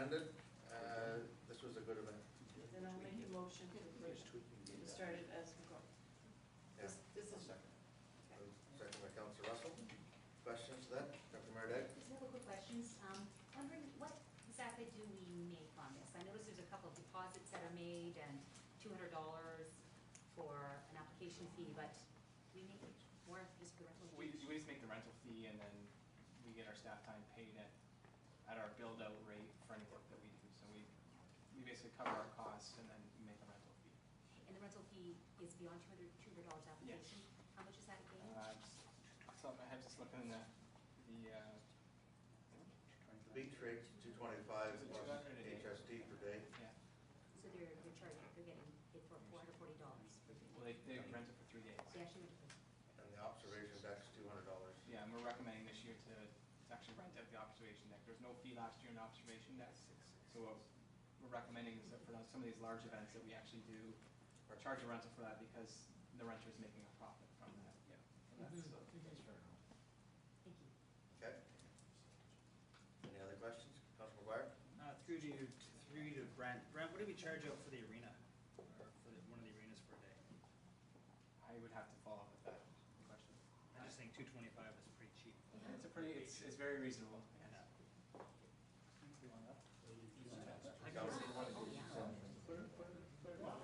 amended. This was a good event. Then I'll make a motion to start it as we go. Yeah. This is Second. Second by Councillor Russell. Questions to that? Dr. Meredith? Just a couple quick questions. Wondering what exactly do we make on this? I noticed there's a couple of deposits that are made and $200 for an application fee, but we make it more just for the rental We fee? just make the rental fee, and then we get our staff time paid at our build out rate for any work that we do. So we basically cover our costs and then we make a rental fee. And the rental fee is beyond $200 application? Yes. How much is that again? So I have just looking in the Beach rate $225 plus HST per day. yeah. So they're getting paid for $440. Well, they rent it for 3 days. They actually went to And the observation deck's $200. Yeah, and we're recommending this year to actually rent out the observation deck. There's no fee last year in the observation deck. So what we're recommending is that for some of these large events that we actually do or charge a rental for that because the renter is making a profit from that. Yeah. Thank you. Okay. Any other questions? Councilor McGuire? Through to Brent. Brent, what do we charge out for the arena, or for one of the arenas for a day? I would have to follow up with that question. I just think $225 is pretty cheap. It's very reasonable. Yeah.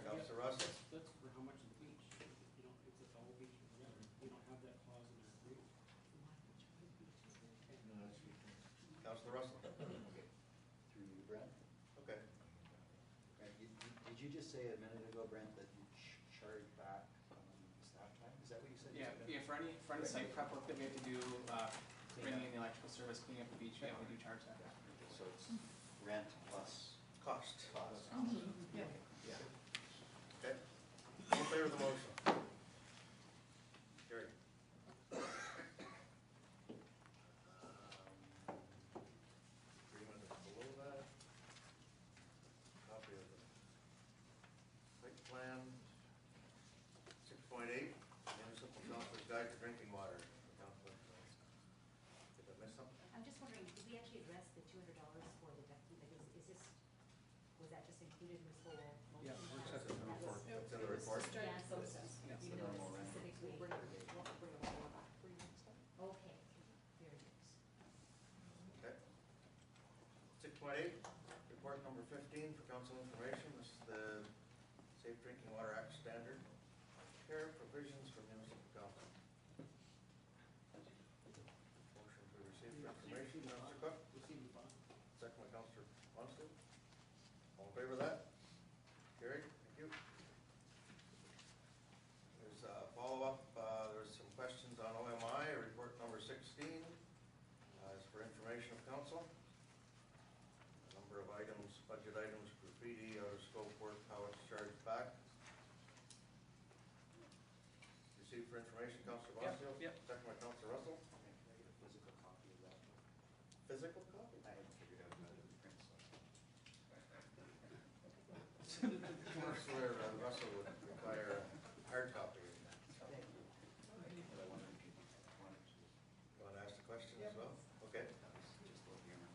Councilor Russell? That's for how much of the beach? You don't, it's a whole beach together. You don't have that clause in our agreement. Councilor Russell? Through you, Brent. Okay. Did you just say a minute ago, Brent, that you charge back staff time? Is that what you said? Yeah. For any site prep work that we have to do, bringing in the electrical service, cleaning up the beach, yeah, we do charge that. So it's rent plus Cost. cost. Yeah. Yeah. Okay. All in favor of the motion? Carried. Agreement is below that. Copy of the site plan. 6.8, Municipal Councilor's Guide to Drinking Water. Councilor, did I miss something? I'm just wondering, did we actually address the $200 for the deck fee? Like, was that just included in this whole motion? Yeah, It's in the report. It's in the report. Yeah, so it's It's even the though normal it's rent. specifically. Okay, very good. Okay. 6.8, report number 15 for council information. This is the Safe Drinking Water Act standard care provisions for municipal council. Motion to receive for information, Councilor Cook. Second by Councilor Lonsdale. All in favor of that? Carried. Thank you. There's a follow-up. There's some questions on OMI, report number 16. Is for information of council. A number of items, budget items, graffiti, out of scope work, how it's charged back. Received for information, Councilor Lonsdale. Yep. Second by Councilor Russell. Can I get a physical copy of that? Physical copy? I haven't figured out how to print I swear Russell would require a hard copy. but I wonder if you wanted to. You want to ask the question as well? Okay. Just a little humor.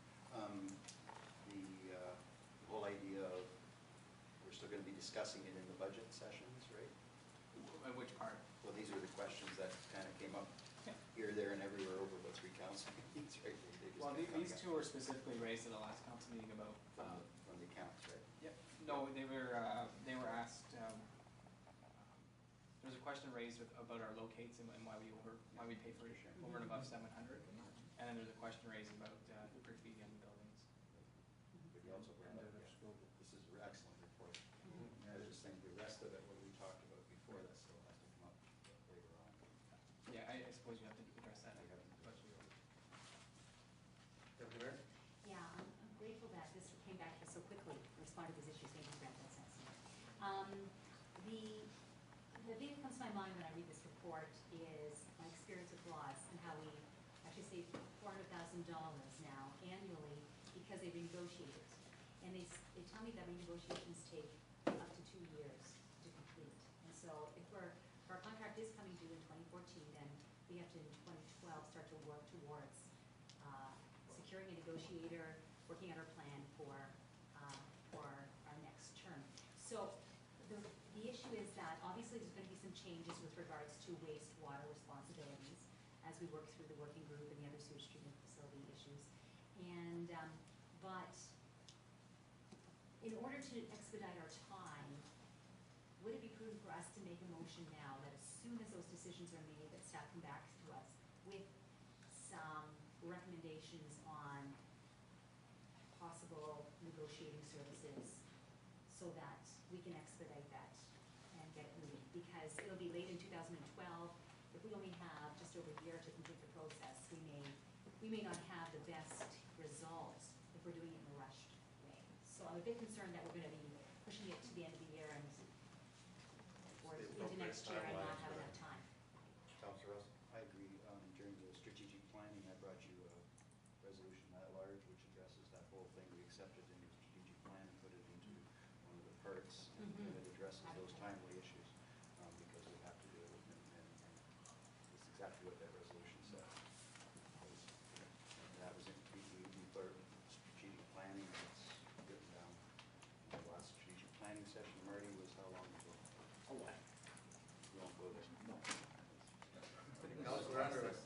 The whole idea of, we're still going to be discussing it in the budget sessions, right? And which part? Well, these are the questions that kind of came up Yeah. here, there, and everywhere over about 3 council meetings, right? They just Well, kept these coming two were specifically raised at the last council meeting about. up from the accounts, right? Yep. No, they were asked. There was a question raised about our locates and why we pay for it over and above 700, and then there's a question raised about the graffiti on the buildings. But you also brought up, this is an excellent report. I was just thinking the rest of it, what we talked about before, that still has to come up later on. Yeah, I suppose you have to address that. Deputy Mayor? Yeah, I'm grateful that this came back so quickly, responded to these issues, thank you, Brent, that's excellent. The thing that comes to my mind when I read this report is my experience with laws and how we actually save $400,000 now annually because they renegotiated. And they tell me that renegotiations take up to 2 years to complete. And so if our contract is coming due in 2014, then we have to in 2012 start to work towards securing a negotiator, working out our plan for So the issue is that obviously there's gonna be some changes with regards to wastewater responsibilities as we work through the working group and the other sewage treatment facility issues. And, but in order to expedite our time, would it be prudent for us to make a motion now that as soon as those decisions are made, that staff come back to us with some recommendations on possible negotiating services so that we can expedite that and get it moving? Because it'll be late in 2012. If we only have just over a year to complete the process, we may not have the best results if we're doing it in a rushed way. So I'm a bit concerned that we're gonna be pushing it to the end of the year and or the into appropriate next year and not timeline have for enough that. time. Councillor Russell? I agree. During the strategic planning, I brought you a resolution at large which addresses that whole thing. We accepted in the strategic plan and put it into one of the parts, and it addresses those timely issues, because we have to do it, and it's exactly what that resolution said. That was in, we put strategic planning, it's written down. The last strategic planning session, Marty, was how long ago? A while. You won't go there. No. Councillor Underwood?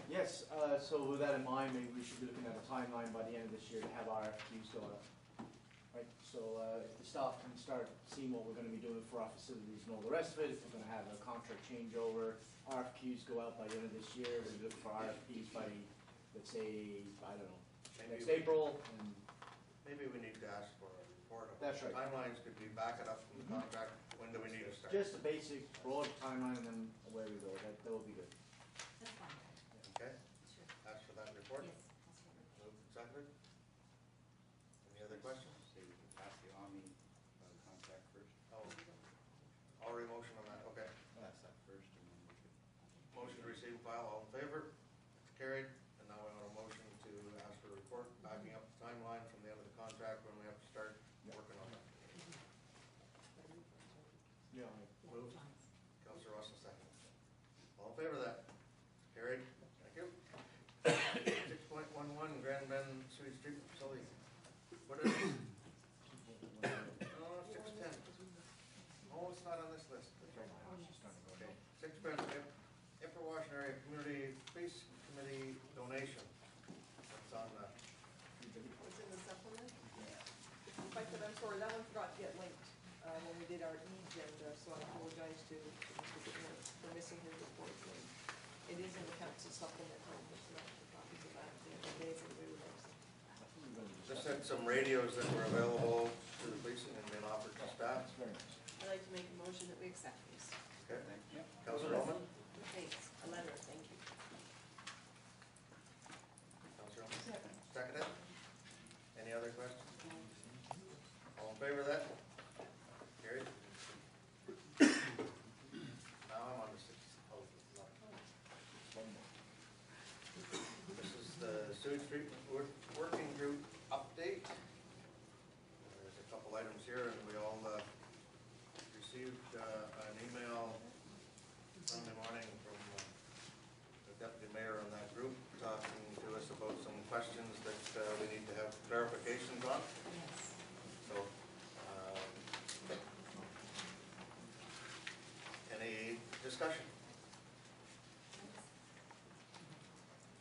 Yes, so with that in mind, maybe we should be looking at a timeline by the end of this year to have RFQs go out. Right, so if the staff can start seeing what we're gonna be doing for our facilities and all the rest of it, if we're gonna have a contract changeover, RFQs go out by the end of this year, we look for RFPs by, let's say, I don't know, Maybe next we- April, and Maybe we need to ask for a report on. That's right. Timelines could be back it up from the contract, when do we need to start? just a basic broad timeline and then away we go, that will be good. That's fine. Okay, Sure. ask for that report? Yes, that's what we're. Moved and seconded. Any other questions? Say we can pass the Omni contract first. Oh, already motion on that, okay. Pass that first, and then we could. Motion to receive and file, all in favor? Carried. And now we want a motion to ask for a report, backing up the timeline from the end of the contract when we have to start working on that. Yeah. Yeah, Moved. John's. Councillor Russell, second. All in favor of that? Carried. Thank you. 6.11, Grand Bend Sewage Treatment Facility. What is it? Oh, 610. Oh, it's not on this list. Okay. 6 Grand April Washington Area Community Police Committee donation. That's on the, Was in the supplement? In fact, I'm sorry, that one forgot to get linked when we did our e-agenda, so I apologize to Mr. Bittner for missing his report. It is in the council supplement, there's no copies of that, the days that we were missing. just had some radios that were available to the policing and been offered to staff. I'd like to make a motion that we accept these. Okay. Thank you. Councillor Ullman? Thanks, a letter, thank you. Councillor Ullman? Seconded. Any other questions? All in favor of that? Carried. Now I'm on to 6. Oh, this is the sewage treatment working group update. There's a couple items here, and we all received an email Sunday morning from the deputy mayor on that group, talking to us about some questions that we need to have clarifications on. Yes. So, any discussion?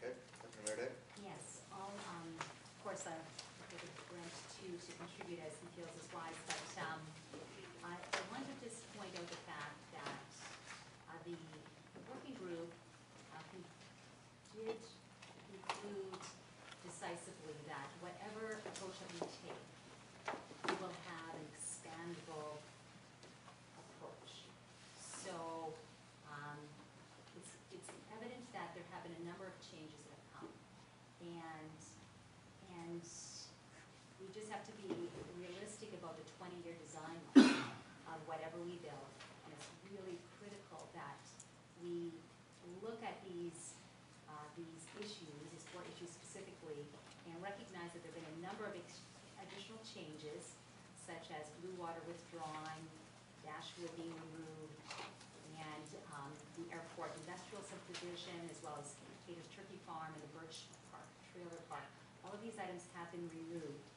Okay, Deputy Mayor Day? Yes, I'll, of course, give a grant to contribute as he feels is wise, but I want to just point out the fact that the working group did conclude decisively that whatever approach that we take, we will have an expandable approach. So, it's evident that there have been a number of changes that have come. And we just have to be realistic about the 20-year design of whatever we build. And it's really critical that we look at these issues, these 4 issues specifically, and recognize that there have been a number of additional changes, such as blue water withdrawing, dashwood being removed, and the airport industrial subdivision, as well as Cater's Turkey Farm and the Birch Park, Trailer Park. All of these items have been removed.